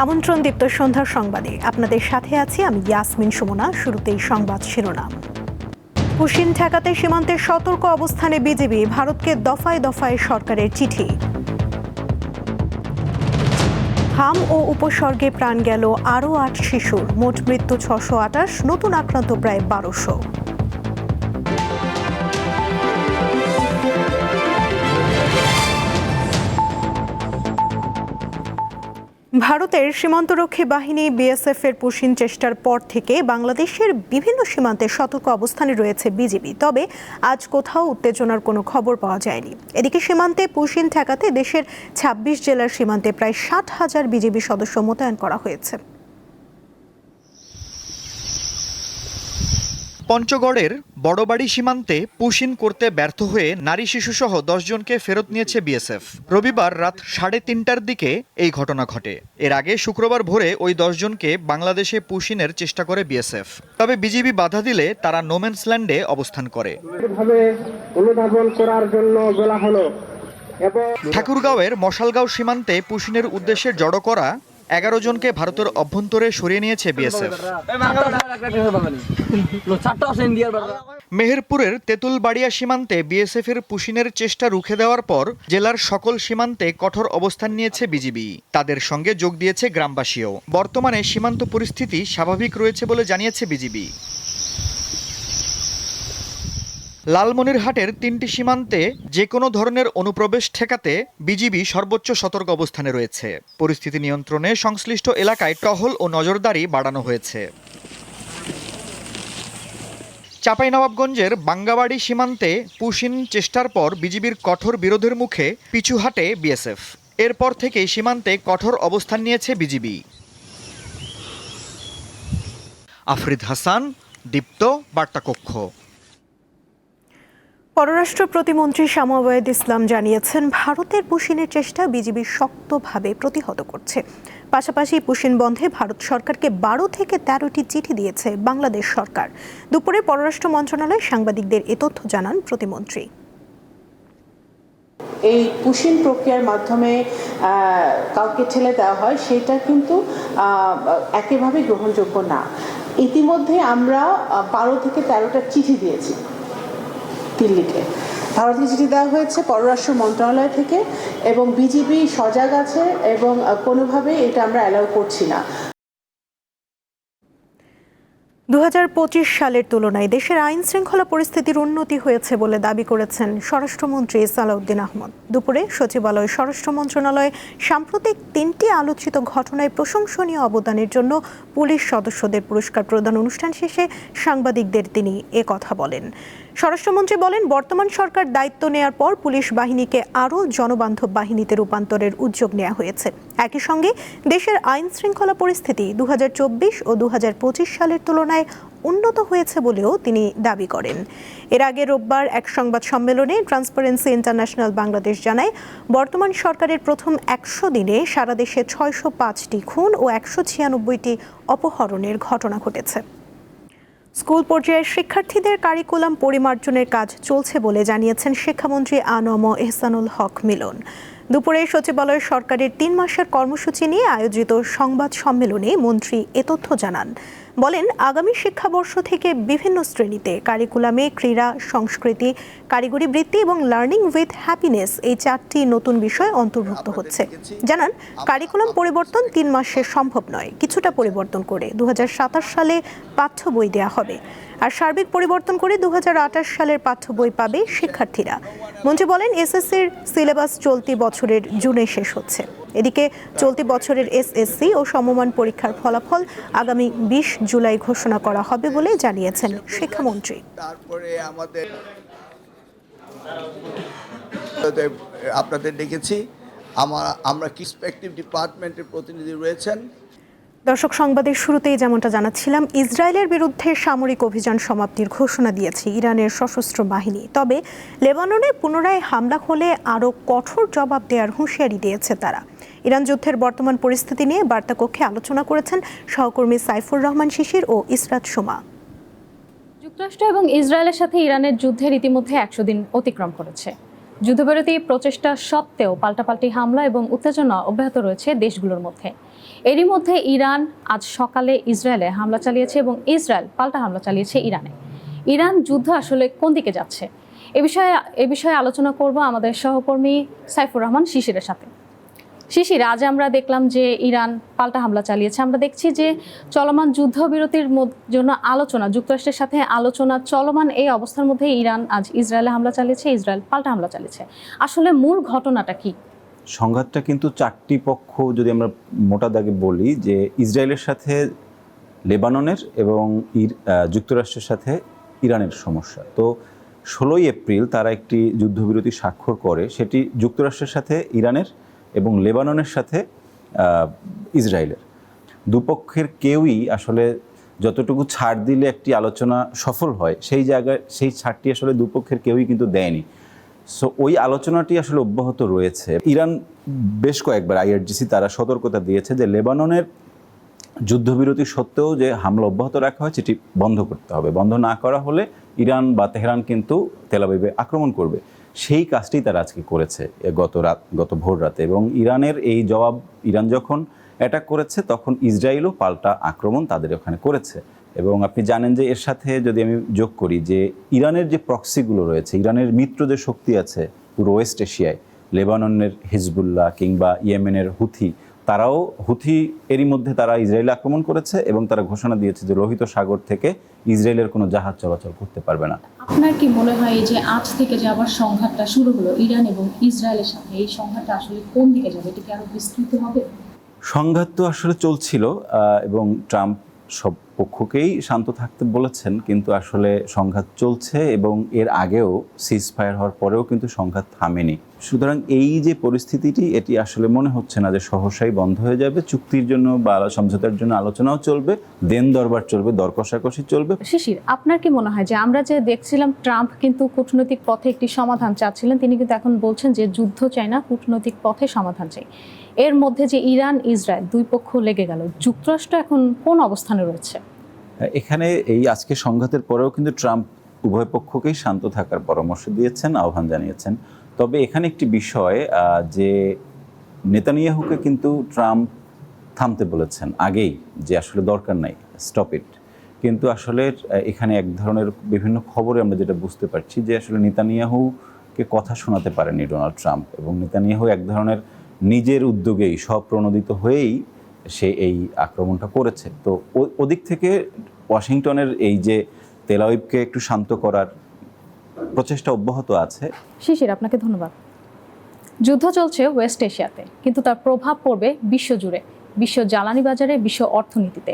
আমন্ত্রণ দীপ্ত সন্ধ্যার সংবাদে আপনাদের সাথে আছি আমি ইয়াসমিন সুমনা। শুরুতেই সংবাদ শিরোনাম। পুশিন ঠেকাতে সীমান্তের সতর্ক অবস্থানে বিজিবি, ভারতকে দফায় দফায় সরকারের চিঠি। হাম ও উপসর্গে প্রাণ গেল আরও ৮ শিশুর, মোট মৃত্যু ৬২৮, নতুন আক্রান্ত প্রায় ১২০০। ভারতের সীমান্তরক্ষী বাহিনী বিএসএফ এর পুশিন চেষ্টার পর থেকে বাংলাদেশের বিভিন্ন সীমান্তে সতর্ক অবস্থানে রয়েছে বিজিবি। তবে আজ কোথাও উত্তেজনার কোনো খবর পাওয়া যায়নি। এদিকে সীমান্তে পুশিন ঠেকাতে দেশের ২৬ জেলার সীমান্তে প্রায় ৬০,০০০ বিজিবি সদস্য মোতায়েন করা হয়েছে। পঞ্চগড়ের বড়বাড়ি সীমান্তে পুশিন করতে ব্যর্থ হয়ে নারী শিশুসহ ১০ জনকে ফেরত নিয়েছে বিএসএফ। রবিবার রাত ৩:৩০টার দিকে এই ঘটনা ঘটে। এর আগে শুক্রবার ভোরে ওই ১০ জনকে বাংলাদেশে পুশিনের চেষ্টা করে বিএসএফ। তবে বিজিবি বাধা দিলে তারা নোম্যান্স ল্যান্ডে অবস্থান করে। ঠাকুরগাঁওয়ের মশালগাঁও সীমান্তে পুশিনের উদ্দেশ্যে জড়ো করা ১১ জনকে ভারতের অভ্যন্তরে সরিয়ে নিয়েছে বিএসএফ। মেহেরপুরের তেঁতুলবাড়িয়া সীমান্তে বিএসএফ এর পুশিনের চেষ্টা রুখে দেওয়ার পর জেলার সকল সীমান্তে কঠোর অবস্থান নিয়েছে বিজিবি। তাদের সঙ্গে যোগ দিয়েছে গ্রামবাসীও। বর্তমানে সীমান্ত পরিস্থিতি স্বাভাবিক রয়েছে বলে জানিয়েছে বিজিবি। লালমনিরহাটের ৩টি সীমান্তে যে কোনো ধরনের অনুপ্রবেশ ঠেকাতে বিজিবি সর্বোচ্চ সতর্ক অবস্থানে রয়েছে। পরিস্থিতি নিয়ন্ত্রণে সংশ্লিষ্ট এলাকায় টহল ও নজরদারি বাড়ানো হয়েছে। চাঁপাইনবাবগঞ্জের বাঙ্গাবাড়ি সীমান্তে পুশিন চেষ্টার পর বিজিবির কঠোর বিরোধের মুখে পিছু হাঁটে বিএসএফ। এরপর থেকেই সীমান্তে কঠোর অবস্থান নিয়েছে বিজিবি। আফরিদ হাসান, দীপ্ত বার্তাকক্ষ। পররাষ্ট্র প্রতিমন্ত্রী শামা ওয়াহিদ ইসলাম জানিয়েছেন, ভারতের পুশিনের চেষ্টা বিজিবি শক্তভাবে প্রতিহত করছে। পাশাপাশি পুশিন বন্ধে ভারত সরকারকে ১২ থেকে ১৩টি চিঠি দিয়েছে বাংলাদেশ সরকার। দুপুরে পররাষ্ট্র মন্ত্রণালয়ে সাংবাদিকদের এ তথ্য জানান প্রতিমন্ত্রী। এই পুশিন প্রক্রিয়ার মাধ্যমে কাউকে ঠেলে দেওয়া হয়, সেটা কিন্তু একেবারেই গ্রহণযোগ্য না। ইতিমধ্যে আমরা ১২ থেকে ১৩টা চিঠি দিয়েছি দিল্লিতে। ভারতকে চিঠি দেওয়া হয়েছে পররাষ্ট্র মন্ত্রণালয় থেকে, এবং বিজিবি সজাগ আছে এবং কোনোভাবেই এটা আমরা অ্যালাউ করছি না। ২০২৫ সালের তুলনায় দেশের আইন শৃঙ্খলা পরিস্থিতির উন্নতি হয়েছে বলে দাবি করেছেন স্বরাষ্ট্রমন্ত্রী সালাউদ্দিন আহমদ। দুপুরে সচিবালয় স্বরাষ্ট্র মন্ত্রণালয়ে সাম্প্রতিক ৩টি আলোচিত ঘটনায় প্রশংসনীয় অবদানের জন্য পুলিশ সদস্যদের পুরস্কার প্রদান অনুষ্ঠান শেষে সাংবাদিকদের তিনি কথা বলেন। স্বরাষ্ট্রমন্ত্রী বলেন, বর্তমান সরকার দায়িত্ব নেয়ার পর পুলিশ বাহিনীকে আরও জনবান্ধব বাহিনীতে রূপান্তরের উদ্যোগ নেওয়া হয়েছে। একই সঙ্গে দেশের আইন শৃঙ্খলা পরিস্থিতি ২০২৪ ও ২০২৫ সালের তুলনায় উন্নত হয়েছে বলেও তিনি দাবি করেন। এর আগে রোববার এক সংবাদ সম্মেলনে ট্রান্সপারেন্সি ইন্টারন্যাশনাল বাংলাদেশ জানায়, বর্তমান সরকারের প্রথম ১০০ দিনে সারা দেশে ৬০৫টি খুন ও ১৯৬টি অপহরণের ঘটনা ঘটেছে। স্কুল পর্যায়ের শিক্ষার্থীদের কারিকুলাম পরিমার্জনের কাজ চলছে বলে জানিয়েছেন শিক্ষামন্ত্রী আ.ন.ম এহসানুল হক মিলন। দুপুরে সচিবালয় সরকারের ৩ মাসের কর্মসূচি নিয়ে আয়োজিত সংবাদ সম্মেলনে মন্ত্রী এ তথ্য জানান। বলেন, আগামী শিক্ষাবর্ষ থেকে বিভিন্ন শ্রেণীতে কারিকুলামে ক্রীড়া, সংস্কৃতি, কারিগরি বৃত্তি এবং লার্নিং উইথ হ্যাপিনেস এই 4টি নতুন বিষয় অন্তর্ভুক্ত হচ্ছে। জানান, কারিকুলাম পরিবর্তন 3 মাসে সম্ভব নয়। কিছুটা পরিবর্তন করে ২০২৭ সালে পাঠ্য বই দেওয়া হবে, আর সার্বিক পরিবর্তন করে ২০২৮ সালের পাঠ্য বই পাবে শিক্ষার্থীরা। মন্ত্রী বলেন, এসএসসির সিলেবাস চলতি বছরের জুনে শেষ হচ্ছে। এদিকে চলতি বছরের এসএসসি ও সমমান পরীক্ষার ফলাফল আগামী ২০ জুলাই ঘোষণা করা হবে বলে জানিয়েছেন শিক্ষামন্ত্রী। তারপরে আপনাদের দেখেছি আমরা রেসপেক্টিভ ডিপার্টমেন্টের প্রতিনিধি রয়েছেন। দর্শক, সংবাদের শুরুতেই যেমনটা জানাচ্ছিলাম, ইসরায়েলের বিরুদ্ধে সামরিক অভিযান সমাপ্তির ঘোষণা দিয়েছে ইরানের সশস্ত্র বাহিনী। তবে লেবাননে পুনরায় হামলা হলে আরও কঠোর জবাব দেওয়ার হুঁশিয়ারি দিয়েছে তারা। ইরান যুদ্ধের বর্তমান পরিস্থিতি নিয়ে বার্তাকক্ষে আলোচনা করেছেন সহকর্মী সাইফুর রহমান শিশির ও ইসরাত সুমা। যুক্তরাষ্ট্র এবং ইসরায়েলের সাথে ইরানের যুদ্ধের ইতিমধ্যে ১০০ দিন অতিক্রম করেছে। যুদ্ধবিরতি প্রচেষ্টা সত্ত্বেও পাল্টাপাল্টি হামলা এবং উত্তেজনা অব্যাহত রয়েছে দেশগুলোর মধ্যে। এরই মধ্যে ইরান আজ সকালে ইসরায়েলে হামলা চালিয়েছে এবং ইসরায়েল পাল্টা হামলা চালিয়েছে ইরানে। ইরান যুদ্ধ আসলে কোন দিকে যাচ্ছে এ বিষয়ে আলোচনা করব আমাদের সহকর্মী সাইফুর রহমান শিশিরের সাথে। শিশির, আজ আমরা দেখলাম যে ইরান পাল্টা হামলা চালিয়েছে। আমরা দেখছি যে চলমান যুদ্ধবিরতির জন্য আলোচনা, যুক্তরাষ্ট্রের সাথে আলোচনা চলমান এই অবস্থার মধ্যে ইরান আজ ইসরায়েলে হামলা চালিয়েছে, ইসরায়েল পাল্টা হামলা চালিয়েছে। আসলে মূল ঘটনাটা কি? সংঘাতটা কিন্তু চারটি পক্ষ, যদি আমরা মোটা দাগে বলি, যে ইসরায়েলের সাথে লেবাননের এবং যুক্তরাষ্ট্রের সাথে ইরানের সমস্যা। তো 16ই এপ্রিল তারা একটি যুদ্ধবিরতি স্বাক্ষর করে, সেটি যুক্তরাষ্ট্রের সাথে ইরানের এবং লেবাননের সাথে ইসরায়েলের। দুপক্ষের কেউই আসলে যতটুকু ছাড় দিলে একটি আলোচনা সফল হয় সেই জায়গায় সেই ছাড়টি আসলে দুপক্ষের কেউই কিন্তু দেয়নি। সো ওই আলোচনাটি আসলে অব্যাহত রয়েছে। ইরান বেশ কয়েকবার IRGC তারা সতর্কতা দিয়েছে যে লেবাননের যুদ্ধবিরতি সত্ত্বেও যে হামলা অব্যাহত রাখা হয় সেটি বন্ধ করতে হবে। বন্ধ না করা হলে ইরান বা তেহরান কিন্তু তেল আবিবে আক্রমণ করবে। সেই কাজটি তারা আজকে করেছে গত ভোর রাতে। এবং ইরানের এই জবাব, ইরান যখন অ্যাটাক করেছে তখন ইসরায়েলও পাল্টা আক্রমণ তাদের ওখানে করেছে। এবং আপনি জানেন যে এর সাথে যদি আমি যোগ করি যে ইরানের যে প্রক্সিগুলো রয়েছে, ইরানের মিত্র যে শক্তি আছে পুরো ওয়েস্ট এশিয়ায়, লেবাননের হিজবুল্লাহ কিংবা ইয়েমেনের হুথি, তারাও এরই মধ্যে তারা ইসরায়েলে আক্রমণ করেছে এবং তারা ঘোষণা দিয়েছে যে লোহিত সাগর থেকে ইসরায়েলের কোনো জাহাজ চলাচল করতে পারবে না। আপনার কি মনে হয় যে আজ থেকে যে আবার সংঘাতটা শুরু হলো ইরান এবং ইসরায়েলের সাথে, এই সংঘাতটা আসলে কোন দিকে যাবে? এটা কি আরো বিস্তৃত হবে? সংঘাত তো আসলে চলছিল এবং ট্রাম্প সব পক্ষকেই শান্ত থাকতে বলেছেন, কিন্তু আসলে সংঘাত চলছে এবং এর আগেও সিজফায়ার হওয়ার পরেও কিন্তু সংঘাত থামেনি। সুতরাং এই যে পরিস্থিতিটি, এটি আসলে মনে হচ্ছে না যে সহসাই বন্ধ হয়ে যাবে। চুক্তির জন্য বা সমঝোতার জন্য আলোচনাও চলবে, দেন দরবার চলবে, দর কষাকষি চলবে। শিশির, আপনার কি মনে হয় যে আমরা যে দেখছিলাম ট্রাম্প কিন্তু কূটনৈতিক পথে একটি সমাধান চাচ্ছিলেন, তিনি কিন্তু এখন বলছেন যে যুদ্ধ চাই না, কূটনৈতিক পথে সমাধান চাই। এর মধ্যে যে ইরান ইসরায়েল দুই পক্ষ লেগে গেল, যুক্তরাষ্ট্র এখন কোন অবস্থানে রয়েছে? এখানে এই আজকে সংঘাতের পরেও কিন্তু ট্রাম্প উভয় পক্ষকেই শান্ত থাকার পরামর্শ দিয়েছেন, আহ্বান জানিয়েছেন। তবে এখানে একটি বিষয়, যে নেতানিয়াহুকে কিন্তু ট্রাম্প থামতে বলেছেন আগেই, যে আসলে দরকার নাই, স্টপ ইট। কিন্তু আসলে এখানে এক ধরনের বিভিন্ন খবরে আমরা যেটা বুঝতে পারছি যে আসলে নেতানিয়াহুকে কথা শোনাতে পারেনি ডোনাল্ড ট্রাম্প, এবং নেতানিয়াহু এক ধরনের নিজের উদ্যোগেই স্বপ্রণোদিত হয়েই সে এই আক্রমণটা করেছে। তো ওদিক থেকে ওয়াশিংটনের এই যে তেল আবিবকে একটু শান্ত করার প্রচেষ্টা অব্যাহত আছে। শিশির, আপনাকে ধন্যবাদ। যুদ্ধ চলছে ওয়েস্ট এশিয়াতে, কিন্তু তার প্রভাব পড়বে বিশ্বজুড়ে, বিশ্ব জ্বালানি বাজারে, বিশ্ব অর্থনীতিতে।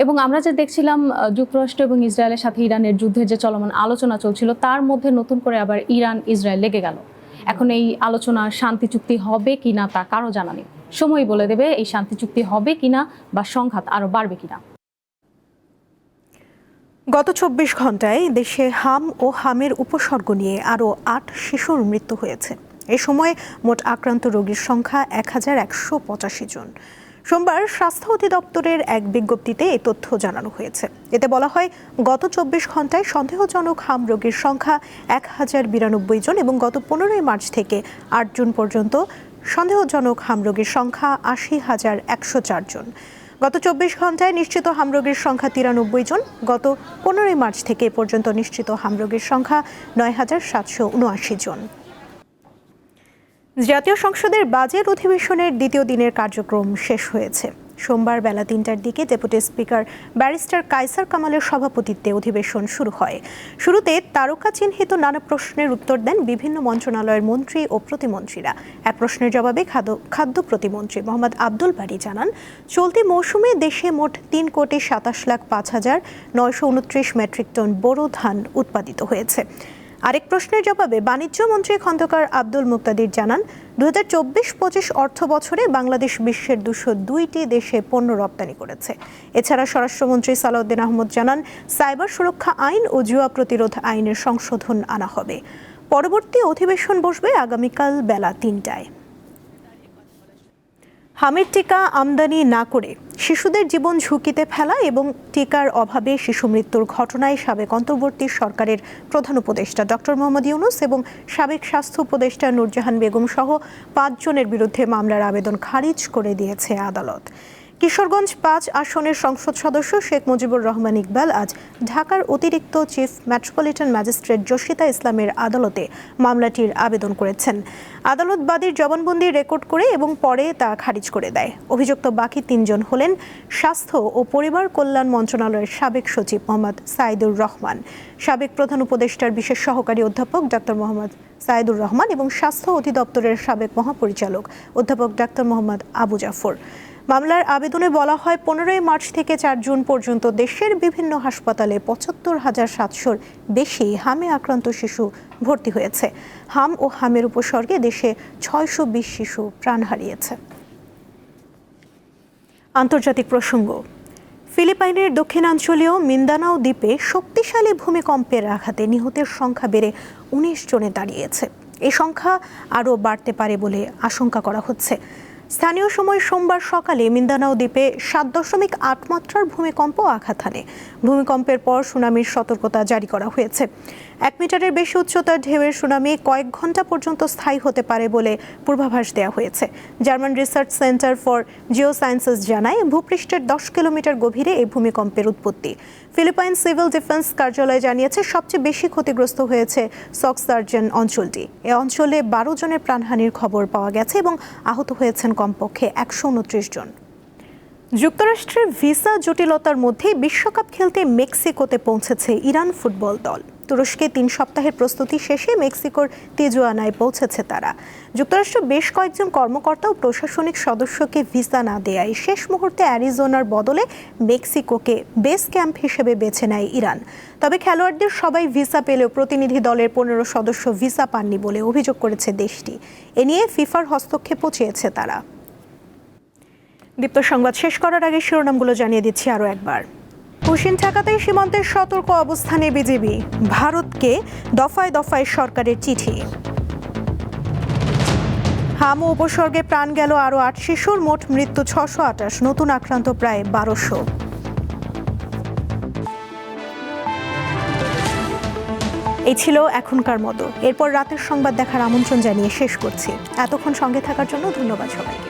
এবং আমরা যে দেখছিলাম যুক্তরাষ্ট্র এবং ইসরায়েলের সাথে ইরানের যুদ্ধের যে চলমান আলোচনা চলছিল, তার মধ্যে নতুন করে আবার ইরান ইসরায়েল লেগে গেল। এখন এই আলোচনা শান্তি চুক্তি হবে কিনা তা কারো জানা নেই। সময় বলে দেবে এই শান্তি চুক্তি হবে কিনা বা সংঘাত আরো বাড়বে কিনা। গত 24 ঘন্টায় দেশে হাম ও হামের উপসর্গ নিয়ে আরও 8 শিশুর মৃত্যু হয়েছে। এ সময় মোট আক্রান্ত রোগীর সংখ্যা 1185 জন। সোমবার স্বাস্থ্য অধিদপ্তরের এক বিজ্ঞপ্তিতে এই তথ্য জানানো হয়েছে। এতে বলা হয়, গত 24 ঘন্টায় সন্দেহজনক হাম রোগীর সংখ্যা 1092 জন এবং গত 15 মার্চ থেকে 8 জুন পর্যন্ত সন্দেহজনক হাম রোগীর সংখ্যা 80,104 জন। গত 24 ঘন্টায় নিশ্চিত হামরোগীর সংখ্যা 93 জন। গত 15 মার্চ থেকে এ পর্যন্ত নিশ্চিত হামরোগীর সংখ্যা 9,779 জন। জাতীয় সংসদের বাজেট অধিবেশনের দ্বিতীয় দিনের কার্যক্রম শেষ হয়েছে। সোমবার বেলা 3টার দিকে ডেপুটি স্পিকার ব্যারিস্টার কায়সার কামালের সভাপতিত্বে অধিবেশন শুরু হয়। শুরুতে তারকা চিহ্নিত নানা প্রশ্নের উত্তর দেন বিভিন্ন মন্ত্রণালয়ের মন্ত্রী ও প্রতিমন্ত্রীরা। এক প্রশ্নের জবাবে খাদ্য প্রতিমন্ত্রী মোহাম্মদ আব্দুল বারী জানান, চলতি মৌসুমে দেশে মোট 3,27,05,929 মেট্রিক টন বোরো ধান উৎপাদিত হয়েছে। আরেক প্রশ্নের জবাবে বাণিজ্য মন্ত্রী খন্দকার আব্দুল মুক্তাদির জানান, 2024-25 অর্থ বছরে বাংলাদেশ বিশ্বের 202টি দেশে পণ্য রপ্তানি করেছে। এছাড়া স্বরাষ্ট্রমন্ত্রী সালাউদ্দিন আহমদ জানান, সাইবার সুরক্ষা আইন ও জুয়া প্রতিরোধ আইনের সংশোধন আনা হবে। পরবর্তী অধিবেশন বসবে আগামীকাল বেলা 3টায়। হামের টিকা আমদানি না করে শিশুদের জীবন ঝুঁকিতে ফেলা এবং টিকার অভাবে শিশু মৃত্যুর ঘটনায় সাবেক অন্তর্বর্তী সরকারের প্রধান উপদেষ্টা ডক্টর মোহাম্মদ ইউনূস এবং সাবেক স্বাস্থ্য উপদেষ্টা নূরজাহান বেগম সহ 5 জনের বিরুদ্ধে মামলার আবেদন খারিজ করে দিয়েছে আদালত। কিশোরগঞ্জ 5 আসনের সংসদ সদস্য শেখ মুজিবুর রহমান ইকবাল আজ ঢাকার অতিরিক্ত চিফ মেট্রোপলিটন ম্যাজিস্ট্রেট জসিতা ইসলামের আদালতে মামলাটির আবেদন করেছেন। আদালত বাদীর জবানবন্দি রেকর্ড করে এবং পরে তা খারিজ করে দেয়। অভিযুক্ত বাকি 3 জন হলেন স্বাস্থ্য ও পরিবার কল্যাণ মন্ত্রণালয়ের সাবেক সচিব মোহাম্মদ সাইদুর রহমান, সাবেক প্রধান উপদেষ্টার বিশেষ সহকারী অধ্যাপক ডাক্তার মোহাম্মদ সাইদুর রহমান এবং স্বাস্থ্য অধিদপ্তরের সাবেক মহাপরিচালক অধ্যাপক ডাক্তার মোহাম্মদ আবু জাফর। মামলার আবেদনে বলা হয় 15 মার্চ থেকে 4 জুন পর্যন্ত দেশের বিভিন্ন হাসপাতালে ৭৫,৭০০-র বেশি হামে আক্রান্ত শিশু ভর্তি হয়েছে। হাম ও হামের উপসর্গে দেশে 620 শিশু প্রাণ হারিয়েছে। আন্তর্জাতিক প্রসঙ্গ, ফিলিপাইনের দক্ষিণাঞ্চলীয় মিন্দানাও দ্বীপে শক্তিশালী ভূমিকম্পের আঘাতে নিহতের সংখ্যা বেড়ে 19 জনে দাঁড়িয়েছে। এই সংখ্যা আরও বাড়তে পারে বলে আশঙ্কা করা হচ্ছে। স্থানীয় সময় সোমবার সকালে মিন্দানাও দ্বীপে 7.8 মাত্রার ভূমিকম্প আঘাত হানে। ভূমিকম্পের পর সুনামির সতর্কতা জারি করা হয়েছে। 1 মিটারের বেশি উচ্চতার ঢেউয়ের সুনামি কয়েক ঘন্টা পর্যন্ত স্থায়ী হতে পারে বলে পূর্বাভাস দেওয়া হয়েছে। German research centre for geosciences জানায়, ভূপৃষ্ঠের 10 কিলোমিটার গভীরে এই ভূমিকম্পের উৎপত্তি। ফিলিপাইন সিভিল ডিফেন্স কার্যালয় জানিয়েছে, সবচেয়ে বেশি ক্ষতিগ্রস্ত হয়েছে সকসার্জেন অঞ্চলটি। এ অঞ্চলে 12 জনের প্রাণহানির খবর পাওয়া গেছে এবং আহত হয়েছেন কমপক্ষে 129 জন। যুক্তরাষ্ট্রের ভিসা জটিলতার মধ্যে বিশ্বকাপ খেলতে মেক্সিকোতে পৌঁছেছে ইরান ফুটবল দল। তুরস্কে 3 সপ্তাহের প্রস্তুতি শেষে মেক্সিকোর তিজুয়ানায় পৌঁছেছে তারা। যুক্তরাষ্ট্র বেশ কয়েকজন কর্মকর্তা ও প্রশাসনিক সদস্যকে ভিসা না দেয়ায় শেষ মুহূর্তে অ্যারিজোনার বদলে মেক্সিকোকে বেস ক্যাম্প হিসেবে বেছে নেয় ইরান। তবে খেলোয়াড়দের সবাই ভিসা পেলেও প্রতিনিধি দলের 15 সদস্য ভিসা পাননি বলে অভিযোগ করেছে দেশটি। এ নিয়ে ফিফার হস্তক্ষেপও চেয়েছে তারা। দীপ্ত সংবাদ শেষ করার আগে শিরোনামগুলো জানিয়ে দিচ্ছি আরও একবার। পুশিন ঠেকাতে সীমান্তের সতর্ক অবস্থানে বিজিবি, ভারতকে দফায় দফায় সরকারের চিঠি। হাম ও উপসর্গে প্রাণ গেল আরও 8 শিশুর, মোট মৃত্যু 628, নতুন আক্রান্ত প্রায় 1200। এই ছিল এখনকার মতো। এরপর রাতের সংবাদ দেখার আমন্ত্রণ জানিয়ে শেষ করছি। এতক্ষণ সঙ্গে থাকার জন্য ধন্যবাদ সবাইকে।